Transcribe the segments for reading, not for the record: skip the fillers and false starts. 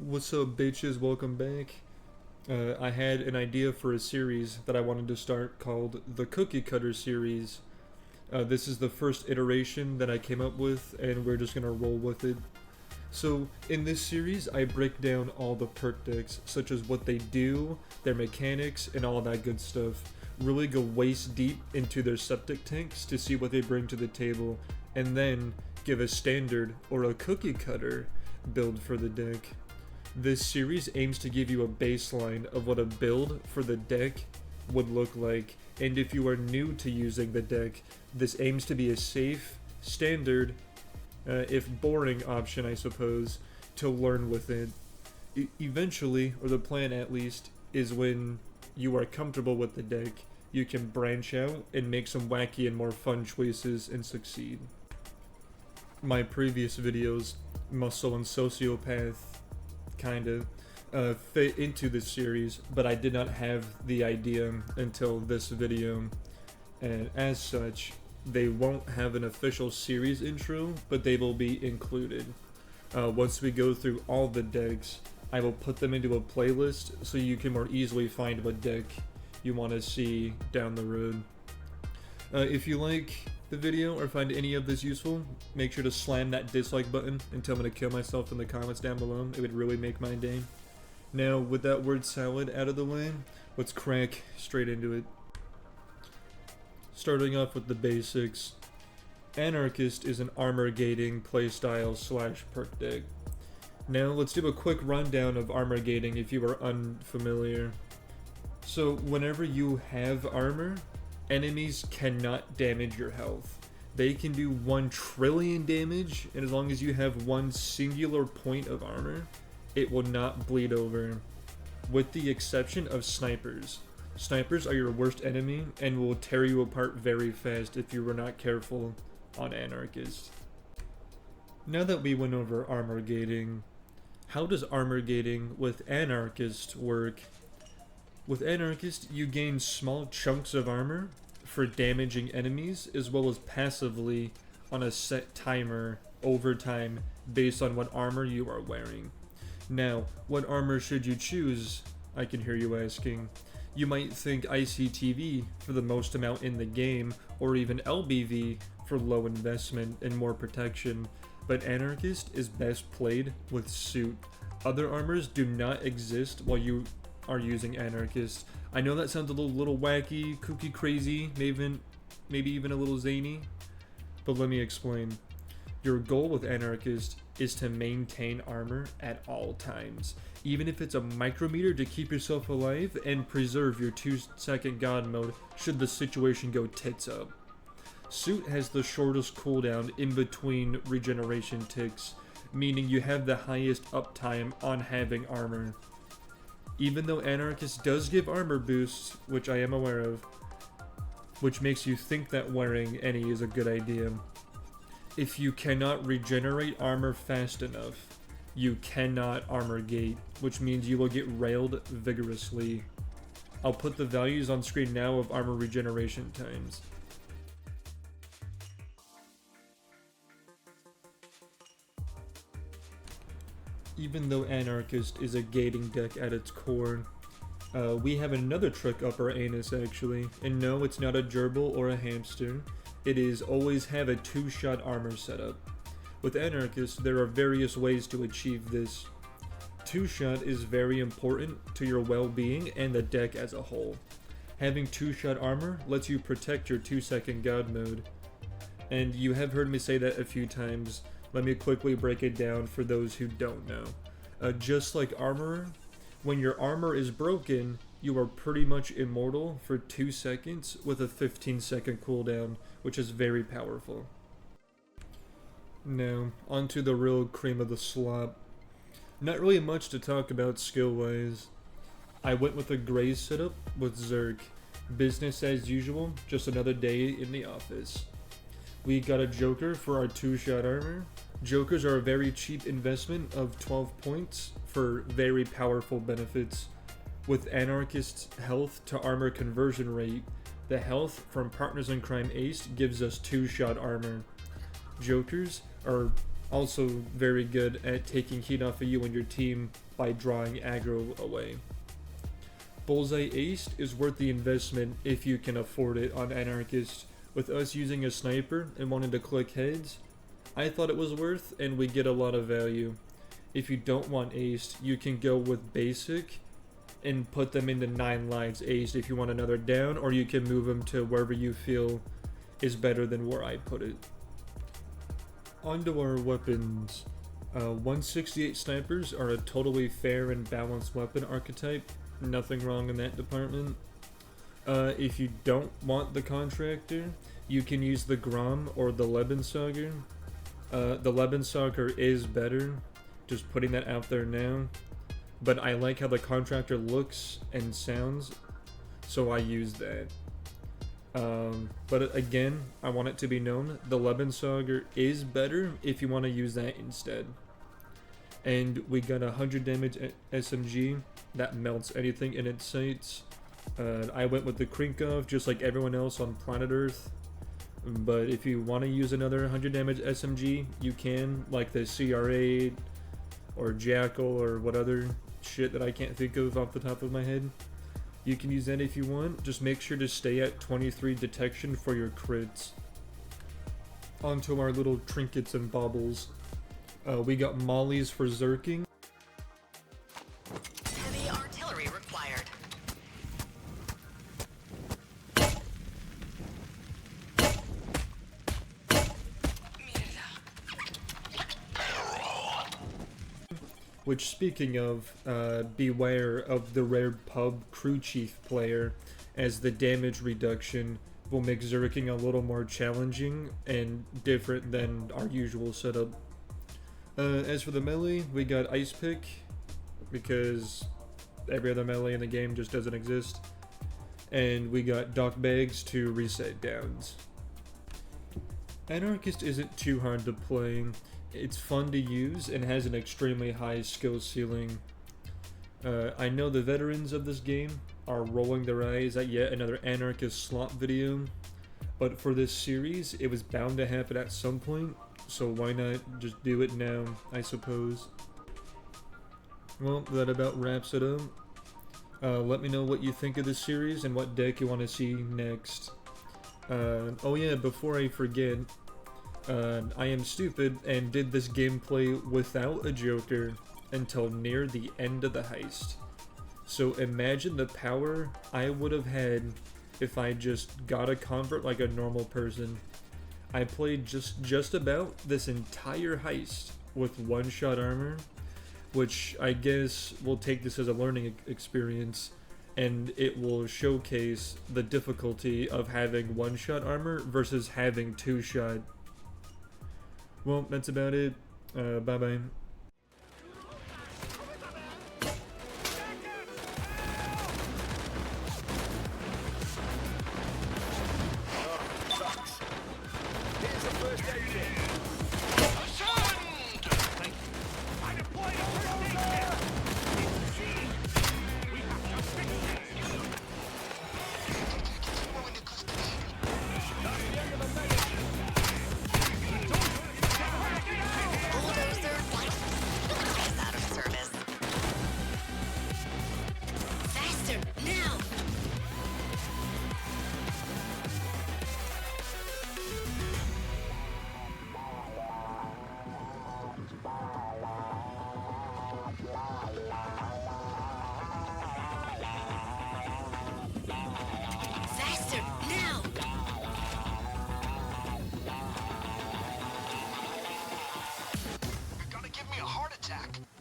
What's up, bitches? Welcome back. I had an idea for a series that I wanted to start called the Cookie Cutter series. This is the first iteration that I came up with, and we're just gonna roll with it. So, in this series, I break down all the perk decks, such as what they do, their mechanics, and all that good stuff. Really go waist deep into their septic tanks to see what they bring to the table, and then give a standard or a cookie cutter build for the deck. This series aims to give you a baseline of what a build for the deck would look like, and if you are new to using the deck, this aims to be a safe, standard, if boring option, I suppose, to learn with it. Eventually, or the plan at least, is when you are comfortable with the deck, you can branch out and make some wacky and more fun choices and succeed. My previous videos, Muscle and Sociopath, fit into this series, but I did not have the idea until this video, and as such, they won't have an official series intro, but they will be included. Once we go through all the decks, I will put them into a playlist so you can more easily find what deck you want to see down the road. If you like the video or find any of this useful, make sure to slam that dislike button and tell me to kill myself in the comments down below. It would really make my day. Now, with that word salad out of the way, let's crack straight into it. Starting off with the basics, Anarchist is an armor gating playstyle / perk deck. Now, let's do a quick rundown of armor gating if you are unfamiliar. So, whenever you have armor, enemies cannot damage your health. They can do 1 trillion damage, and as long as you have one singular point of armor, it will not bleed over, with the exception of snipers. Snipers are your worst enemy and will tear you apart very fast if you were not careful on Anarchist. Now that we went over armor gating, how does armor gating with Anarchist work? With Anarchist, you gain small chunks of armor for damaging enemies, as well as passively on a set timer over time based on what armor you are wearing. Now, what armor should you choose? I can hear you asking. You might think ICTV for the most amount in the game, or even LBV for low investment and more protection, but Anarchist is best played with suit. Other armors do not exist while you are using Anarchist. I know that sounds a little wacky, kooky, crazy, maybe even a little zany, but let me explain. Your goal with Anarchist is to maintain armor at all times, even if it's a micrometer to keep yourself alive and preserve your 2-second god mode should the situation go tits up. Suit has the shortest cooldown in between regeneration ticks, meaning you have the highest uptime on having armor. Even though Anarchist does give armor boosts, which I am aware of, which makes you think that wearing any is a good idea. If you cannot regenerate armor fast enough, you cannot armor gate, which means you will get railed vigorously. I'll put the values on screen now of armor regeneration times. Even though Anarchist is a gating deck at its core, we have another trick up our anus actually, and no, it's not a gerbil or a hamster. It is always have a 2-shot armor setup. With Anarchist, there are various ways to achieve this. 2-shot is very important to your well-being and the deck as a whole. Having 2-shot armor lets you protect your 2-second god mode. And you have heard me say that a few times. Let me quickly break it down for those who don't know. Just like Armorer, when your armor is broken, you are pretty much immortal for 2 seconds with a 15-second cooldown, which is very powerful. Now, onto the real cream of the slop. Not really much to talk about skill-wise. I went with a Graze setup with Zerk. Business as usual, just another day in the office. We got a Joker for our 2-shot armor. Jokers are a very cheap investment of 12 points for very powerful benefits. With Anarchist's health to armor conversion rate, the health from Partners in Crime Ace gives us 2-shot armor. Jokers are Also very good at taking heat off of you and your team by drawing aggro away. Bullseye Aced is worth the investment if you can afford it on Anarchist. With us using a sniper and wanting to click heads, I thought it was worth, and we get a lot of value. If you don't want aced, you can go with basic and put them into 9 lives aced if you want another down, or you can move them to wherever you feel is better than where I put it. Onto our weapons. 168 snipers are a totally fair and balanced weapon archetype. Nothing wrong in that department. If you don't want the contractor, you can use the Grom or the Lebensauger. The Lebensauger is better, just putting that out there now. But I like how the contractor looks and sounds, so I use that. But again, I want it to be known, the Lebensauger is better if you want to use that instead. And we got 100 damage SMG that melts anything in its sights. I went with the Krinkov just like everyone else on planet Earth. But if you want to use another 100 damage SMG, you can, like the CR8 or Jackal or what other shit that I can't think of off the top of my head. You can use that if you want, just make sure to stay at 23 detection for your crits. Onto our little trinkets and baubles. We got mollies for zerking. Heavy artillery required. Which, speaking of, beware of the rare pub crew chief player, as the damage reduction will make zerking a little more challenging and different than our usual setup. As for the melee, we got Ice Pick, because every other melee in the game just doesn't exist. And we got Dock Bags to reset downs. Anarchist isn't too hard to play. It's fun to use and has an extremely high skill ceiling. I know the veterans of this game are rolling their eyes at yet another Anarchist slot video, but for this series, it was bound to happen at some point, so why not just do it now, I suppose. Well, that about wraps it up. Let me know what you think of this series and what deck you want to see next. Oh yeah, before I forget, I am stupid and did this gameplay without a Joker until near the end of the heist. So imagine the power I would have had if I just got a convert like a normal person. I played just about this entire heist with one-shot armor, which I guess will take this as a learning experience, and it will showcase the difficulty of having one-shot armor versus having two-shot. Well, that's about it. Bye-bye.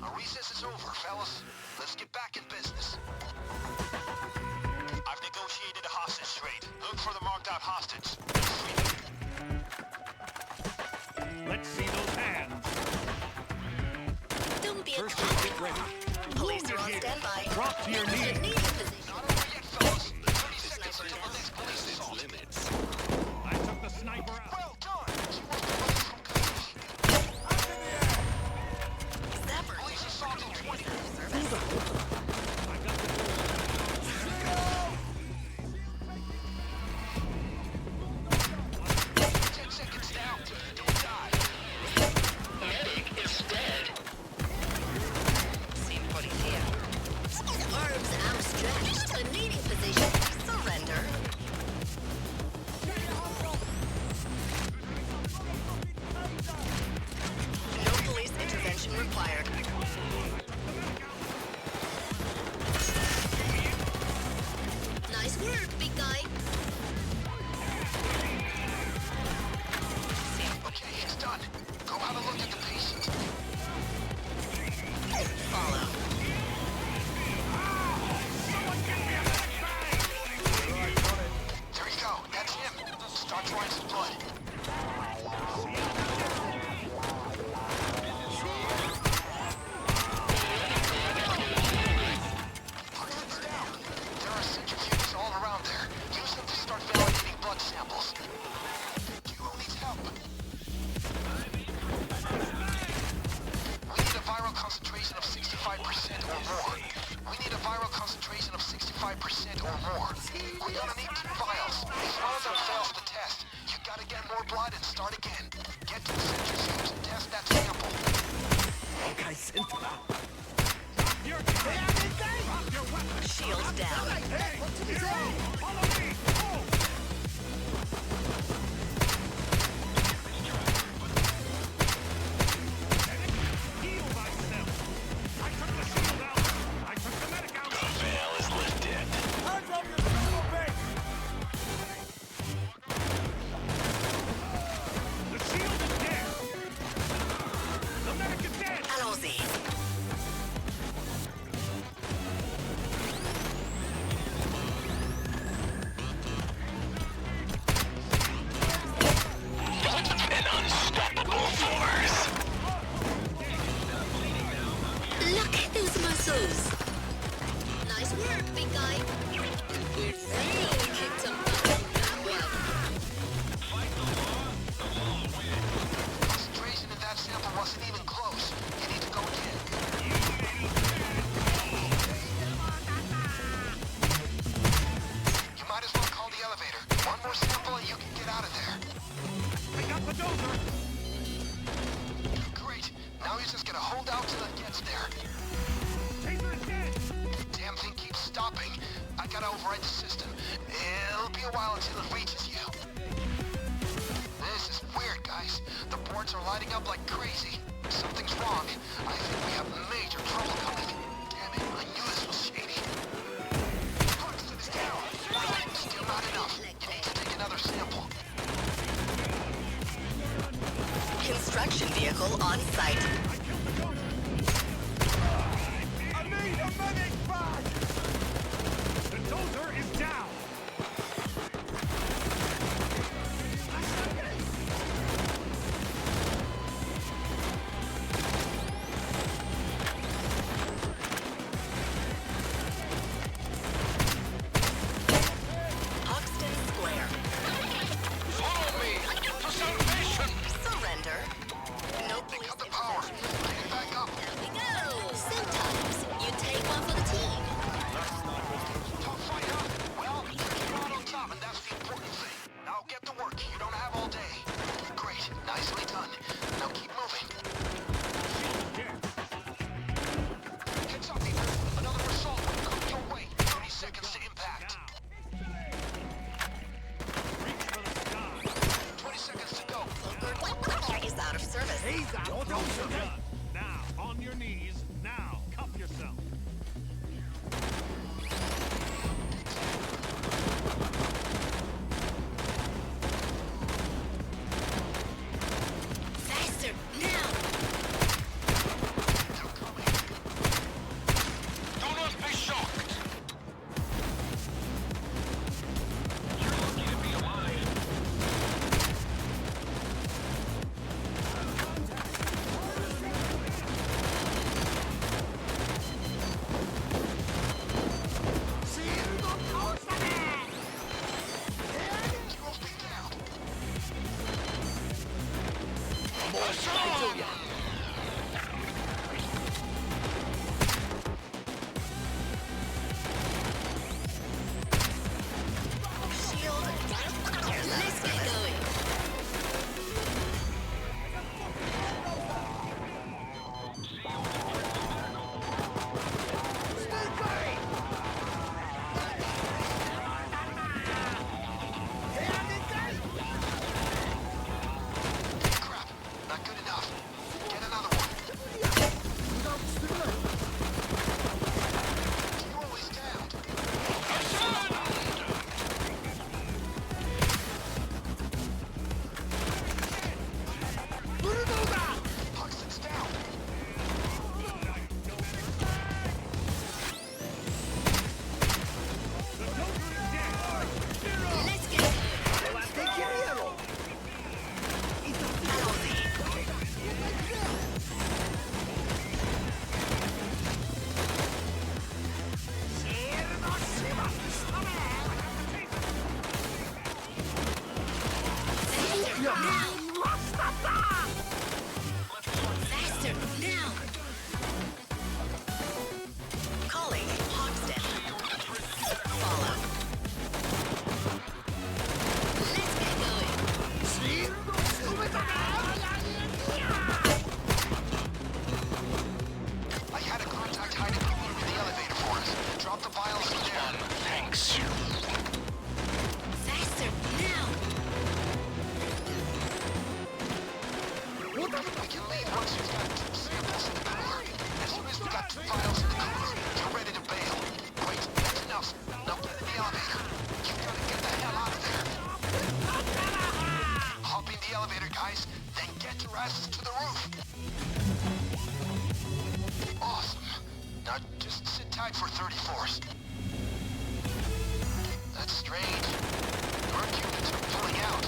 Our recess is over, fellas. Let's get back in business. I've negotiated a hostage trade. Look for the marked out hostage. Let's see those hands. Don't be a First cop. aid kit ready. Police are on standby. Drop to your knees. Need position. Not over yet, fellas. 30 seconds until the next police assault. Limits. I took the sniper out. Well done. She was the police from Cambridge. Zapper. Police assault in 20. I got the Ten seconds down. Don't die. Your Drop your weapon. Shields down. Hey, hero, follow me. Oh. Heal thyself. I took the shield out. I took the medic out. Hands up your single base! The shield is dead. The medic is dead. Allons-y. Look at those muscles. Nice work, big guy. We really kicked some butt on that one. Concentration in that sample wasn't even close. You need to go again. You might as well call the elevator. One more sample and you can get out of there. I got the dozer. Great. Now you just gotta hold out till it gets there. Taser is dead. Damn thing keeps stopping. I gotta override the system. It'll be a while until it reaches you. This is weird, guys. The boards are lighting up like crazy. Something's wrong. I think we have major trouble coming. Damn it, I knew this was shady. Clarkston is down. Still not enough. You need to take another sample. Construction vehicle on site. I need a medic back! The dozer is down. Hoxton Square. Follow me to salvation! Surrender. No They police cut the power. intervention. thanks. Faster now! We can leave once you've got samples in the cooler. As soon as we got files in the cooler, you're ready to bail. Wait, that's enough. Now get in the elevator. You gotta get the hell out of there. Hop in the elevator, guys. Then get your asses to the roof. Awesome. Now just sit tight for 34th. That's strange. Perk units are pulling out.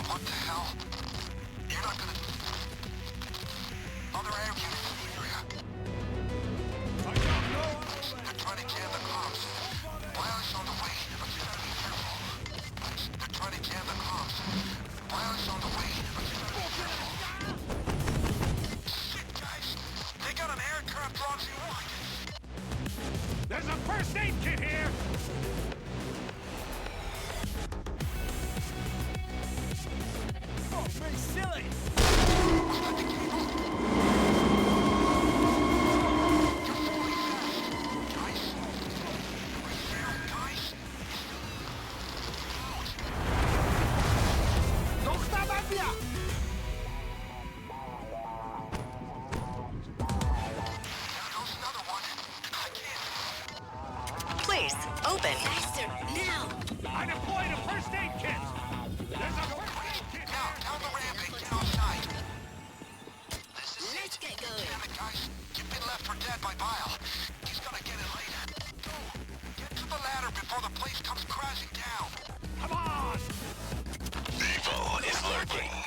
What the hell? You're not gonna... Other air units in the area. They're trying to jam the comms. Wireless on the way, but you gotta be careful. They're trying to jam the comms. Wireless on the way, but you gotta be careful. Shit, guys! They got an aircraft launching rockets! There's a first aid kit here! Don't be silly! Was that the cable? You're falling fast. Guys? Are you there, guys? There goes another one. I can't. Please, open. Faster now! I deployed a first aid kit! There's a first aid kit Now, here! down the ramp and get outside. This is Let's it. get going. Damn it, guys. You've been left for dead by Bile. He's gonna get it later. Go. Get to the ladder before the place comes crashing down. Come on! Evil is lurking.